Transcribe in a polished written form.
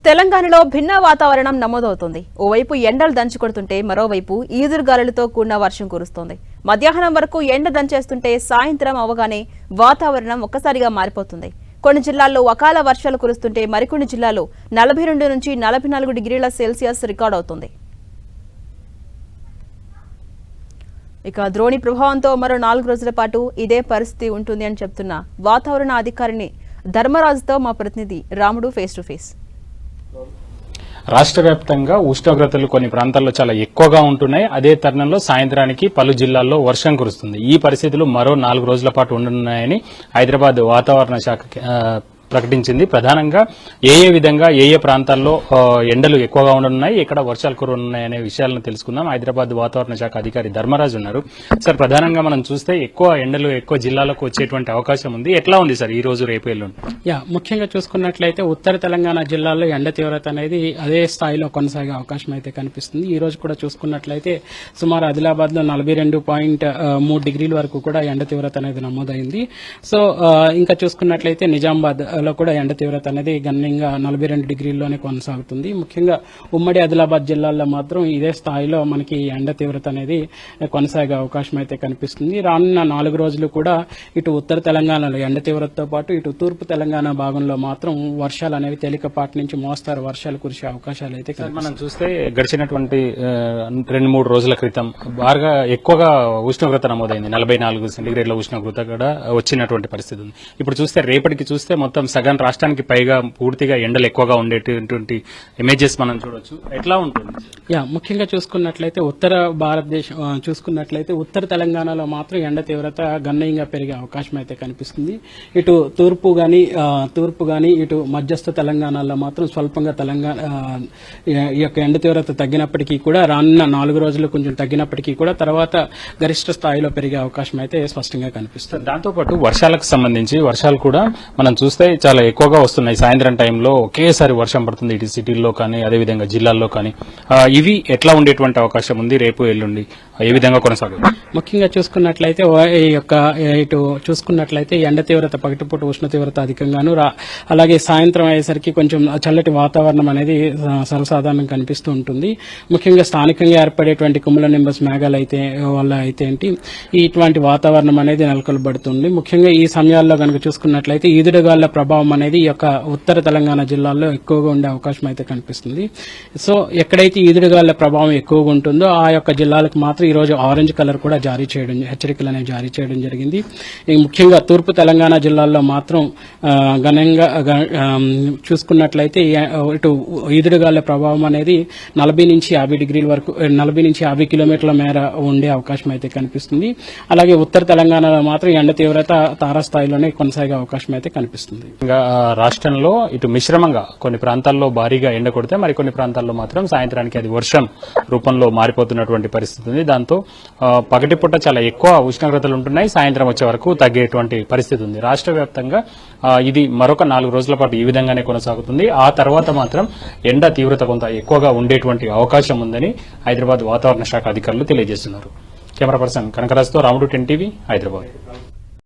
తెలంగాణలో భిన్న వాతావరణం నమోదవుతోంది. ఓవైపు ఎండలు దంచుకొడుతుంటే మరోవైపు ఈదురుగాలులతో కూడిన వర్షం కురుస్తోంది. మధ్యాహ్నం వరకు ఎండ దంచేస్తుంటే సాయంత్రం అవగానే వాతావరణం ఒక్కసారిగా మారిపోతుంది. కొన్ని జిల్లాల్లో అకాల వర్షాలు కురుస్తుంటే మరికొన్ని జిల్లాల్లో 42 నుంచి 44 డిగ్రీల సెల్సియస్ రికార్డ్ అవుతుంది. ఇక ద్రోణి ప్రభావంతో మరో 4 రోజుల పాటు ఇదే పరిస్థితి ఉంటుంది అని చెప్తున్న వాతావరణ అధికారిని ధర్మరాజుతో మా ప్రతినిధి రాముడు ఫేస్ టు ఫేస్. రాష్ట్ర వ్యాప్తంగా ఉష్ణోగ్రతలు కొన్ని ప్రాంతాల్లో చాలా ఎక్కువగా ఉంటున్నాయి. అదే తరుణంలో సాయంత్రానికి పలు జిల్లాల్లో వర్షం కురుస్తుంది. ఈ పరిస్థితులు మరో 4 రోజుల పాటు ఉండనున్నాయని హైదరాబాద్ వాతావరణ శాఖ ప్రకటించింది. ప్రధానంగా ఏ విధంగా ఏ ప్రాంతాల్లో ఎండలు ఎక్కువగా ఉండనున్నాయి, ఎక్కడ వర్షాలు కురనున్నాయనే విషయాలను తెలుసుకుందాం. హైదరాబాద్ వాతావరణ శాఖ అధికారి ధర్మరాజు ఉన్నారు. సార్, ప్రధానంగా మనం చూస్తే ఎక్కువ ఎండలు ఎక్కువ జిల్లాలకు వచ్చేటువంటి అవకాశం ఉంది. ఎట్లా ఉంది సార్ ఈ రోజు రేపు ఎల్లుండి? ముఖ్యంగా చూసుకున్నట్లయితే ఉత్తర తెలంగాణ జిల్లాల్లో ఎండ తీవ్రత అనేది అదే స్థాయిలో కొనసాగే అవకాశం అయితే కనిపిస్తుంది. ఈ రోజు కూడా చూసుకున్నట్లయితే సుమారు ఆదిలాబాద్ లో 42.3 డిగ్రీల వరకు కూడా ఎండ తీవ్రత అనేది నమోదైంది. సో ఇంకా చూసుకున్నట్లయితే నిజామాబాద్ లో కూడా ఎండ తీవ్రత అనేది గణనీయంగా 42 డిగ్రీల్లోనే కొనసాగుతుంది. ముఖ్యంగా ఉమ్మడి ఆదిలాబాద్ జిల్లాల్లో మాత్రం ఇదే స్థాయిలో మనకి ఎండ తీవ్రత అనేది కొనసాగే అవకాశం అయితే కనిపిస్తుంది. రానున్న 4 రోజులు కూడా ఇటు ఉత్తర తెలంగాణలో ఎండ తీవ్రతతో పాటు ఇటు తూర్పు తెలంగాణ భాగంలో మాత్రం వర్షాలు అనేవి తేలికపాటి నుంచి మోస్తారు వర్షాలు కురిసే అవకాశాలు అయితే మనం చూస్తే గడిచినటువంటి 2-3 రోజుల క్రితం బాగా ఎక్కువగా ఉష్ణోగ్రత నమోదైంది. 44 సెంటీగ్రేడ్ల ఉష్ణోగ్రత కూడా వచ్చినటువంటి పరిస్థితి ఉంది. ఇప్పుడు చూస్తే రేపటికి చూస్తే మొత్తం సగం రాష్ట్రానికి పైగా పూర్తిగా ఎండలు ఎక్కువగా ఉండేటువంటి ఇమేజెస్ మనం చూడొచ్చు. ఎట్లా ఉంటుంది? ముఖ్యంగా చూసుకున్నట్లయితే ఉత్తర భారతదేశం చూసుకున్నట్లయితే ఉత్తర తెలంగాణలో మాత్రం ఎండ తీవ్రత గణనీయంగా పెరిగే అవకాశం అయితే కనిపిస్తుంది. ఇటు తూర్పు గాని ఇటు మధ్యస్థ తెలంగాణలో మాత్రం స్వల్పంగా ఈ యొక్క ఎండ తీవ్రత తగ్గినప్పటికీ కూడా రానున్న 4 రోజులు కొంచెం తగ్గినప్పటికీ కూడా తర్వాత గరిష్ట స్థాయిలో పెరిగే అవకాశం అయితే స్పష్టంగా కనిపిస్తుంది. దాంతోపాటు వర్షాలకు సంబంధించి వర్షాలు కూడా మనం చూస్తే చాలా ఎక్కువగా వస్తున్నాయి. సాయంత్రం టైంలో ఒకేసారి వర్షం పడుతుంది ఇటు సిటీల్లో కానీ అదేవిధంగా జిల్లాల్లో కానీ. ఇవి ఎట్లా ఉండేటువంటి అవకాశం ఉంది రేపు ఎల్లుండి, ఏ విధంగా కొనసాగుతుంది? ముఖ్యంగా చూసుకున్నట్లయితే ఇటు చూసుకున్నట్లయితే ఎండ తీవ్రత పగటిపూట ఉష్ణ తీవ్రత అధికంగాను అలాగే సాయంత్రం అయ్యేసరికి కొంచెం చల్లటి వాతావరణం అనేది సర్వసాధారణంగా కనిపిస్తూ ఉంటుంది. ముఖ్యంగా స్థానికంగా ఏర్పడేటువంటి కుముల నింబస్ మేఘాలు వల్ల అయితే ఇటువంటి వాతావరణం అనేది నెలకొల్పబడుతుంది. ముఖ్యంగా ఈ సమయాల్లో కనుక చూసుకున్నట్లయితే ఈదురుగాళ్ల ప్రభావం అనేది ఈ యొక్క ఉత్తర తెలంగాణ జిల్లాల్లో ఎక్కువగా ఉండే అవకాశం అయితే కనిపిస్తుంది. సో ఎక్కడైతే ఈదురుగాళ్ల ప్రభావం ఎక్కువగా ఉంటుందో ఆ యొక్క జిల్లాలకు మాత్రం ఈ రోజు ఆరెంజ్ కలర్ కూడా హెచ్చరికలు అనేవి జారీ చేయడం జరిగింది. ముఖ్యంగా తూర్పు తెలంగాణ జిల్లాల్లో మాత్రం ఘనంగా చూసుకున్నట్లయితే ఇటు ఈదురుగాళ్ల ప్రభావం అనేది 40 నుంచి 50 డిగ్రీల వరకు 40 నుంచి 50 కిలోమీటర్ల మేర ఉండే అవకాశం అయితే కనిపిస్తుంది. అలాగే ఉత్తర తెలంగాణలో మాత్రం ఎండ తీవ్రత తారాస్థాయిలోనే కొనసాగే అవకాశం అయితే కనిపిస్తుంది. రాష్ట్రంలో ఇటు మిశ్రమంగా కొన్ని ప్రాంతాల్లో భారీగా ఎండ కొడితే మరికొన్ని ప్రాంతాల్లో మాత్రం సాయంత్రానికి అది వర్షం రూపంలో మారిపోతున్నటువంటి పరిస్థితి ఉంది. దాంతో పగటిపూట చాలా ఎక్కువ ఉష్ణోగ్రతలు ఉంటున్నాయి, సాయంత్రం వచ్చే వరకు తగ్గేటువంటి పరిస్థితి ఉంది. రాష్ట్ర వ్యాప్తంగా ఇది మరొక 4 రోజుల పాటు ఈ విధంగానే కొనసాగుతుంది. ఆ తర్వాత మాత్రం ఎండ తీవ్రత కొంత ఎక్కువగా ఉండేటువంటి అవకాశం ఉందని హైదరాబాద్ వాతావరణ శాఖ అధికారులు తెలియజేస్తున్నారు. కెమెరా పర్సన్ కనకరాజుతో రాముడు, 10 టీవీ, హైదరాబాద్.